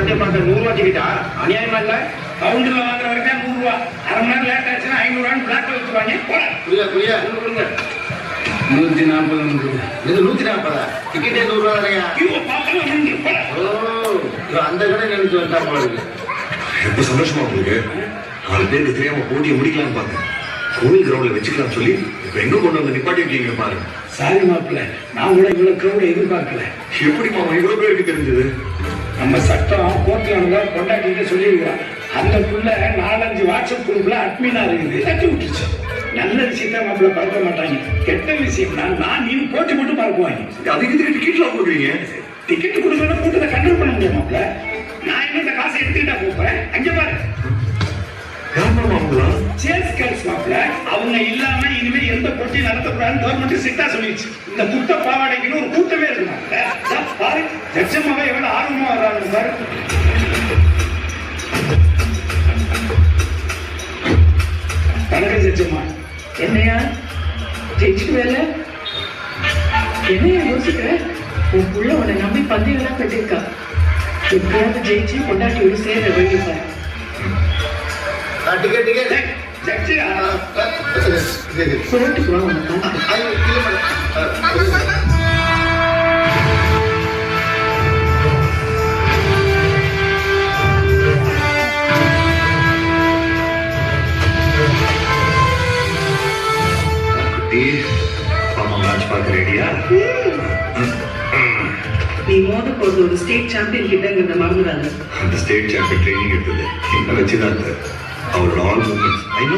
எல்லாத்தையும் பார்க்க 100 ரூபா டிக்கெட்டா? அநியாயமா இல்ல? கவுண்டர்ல வாங்குற வரைக்கும் 100 ரூபா, அரை மணி நேரம் லேட் ஆச்சுன்னா 500 ரூபான்னு பிளாக்ல வச்சுருவாங்க. புரியா 140. இது 140 டிக்கெட்டே 100 ரூபா இல்லையா? அந்த கடை நினைச்சு வந்தா போகுது. ரொம்ப சந்தோஷமா உங்களுக்கு. 4 பேருக்கு தெரியாம போட்டியை முடிக்கலாம்னு பார்த்தேன். கோவில் கிரவுண்ட்ல வச்சுக்கலாம் சொல்லி இப்ப எங்க கொண்டு வந்து நிப்பாட்டி இருக்கீங்க பாருங்க. சாரி மாப்பிள்ள, நான் கூட இவ்வளவு கிரௌட் எதிர்பார்க்கல. எப்படி மாமா இவ்வளவு பேருக்கு தெரிஞ்சது? நம்ம சட்டம் கோர்ட்ல கொண்டாடிட்டு சொல்லியிருக்கிறோம். அந்த புள்ள 4-5 வாட்ஸ்அப் குரூப்ல அட்மினா இருக்குது, தட்டி விட்டுருச்சு. நல்ல விஷயத்த மாப்பிள்ள பார்க்க மாட்டாங்க, கெட்ட விஷயம்னா நான் நீ போட்டி மட்டும் பார்க்குவாங்க. அதுக்கு டிக்கெட்லாம் கொடுக்குறீங்க. டிக்கெட் கொடுக்கணும் கூட்டத்தை கண்ட்ரோல் பண்ண முடியும் மாப்பிள்ள. நான் என்ன இந்த காசை எடுத்துக்கிட்டா போப்பேன். அங்க பாரு, சேல்ஸ் கேர்ள்ஸ் மாப்பிள்ள. அவங்க இல்லாம இனிமே எந்த போட்டியும் நடத்தக்கூடாதுன்னு கவர்மெண்ட் ஸ்ட்ரிக்டா சொல்லிடுச்சு. இந்த முட்டை பாவாடைக்குன்னு ஒரு கூட்டமே இருக்கு மாப்பிள்ள. பாரு ஜட்ஜம்மாவே எவ்வளவு ஆர்வமா வர்றாங்க பாரு. வணக்கம் ஜட்ஜம்மா. என்னையா ஜெயிச்சுட்டு வேலை? என்னையா யோசிக்கிற? உன் புள்ள உன்னை நம்பி பந்தயெல்லாம் கட்டிருக்கா. எப்படியாவது ஜெயிச்சு கொண்டாட்டியோடு சேர்ற வழிப்பாரு. டிக்கெட் ஜட்ஜி சொல்லிட்டு வா உனக்கு. மேட்ச் பார்க்க ரெடியா? நீ மோத போறது ஒரு ஸ்டேட் சாம்பியன் கிட்டங்கிறத மறந்துடாது. அந்த ஸ்டேட் சாம்பியன் ட்ரைனிங் எடுத்தது என்ன வச்சுதான் அவரோட ஆல் மூமெண்ட்ஸ் ஐ நோ.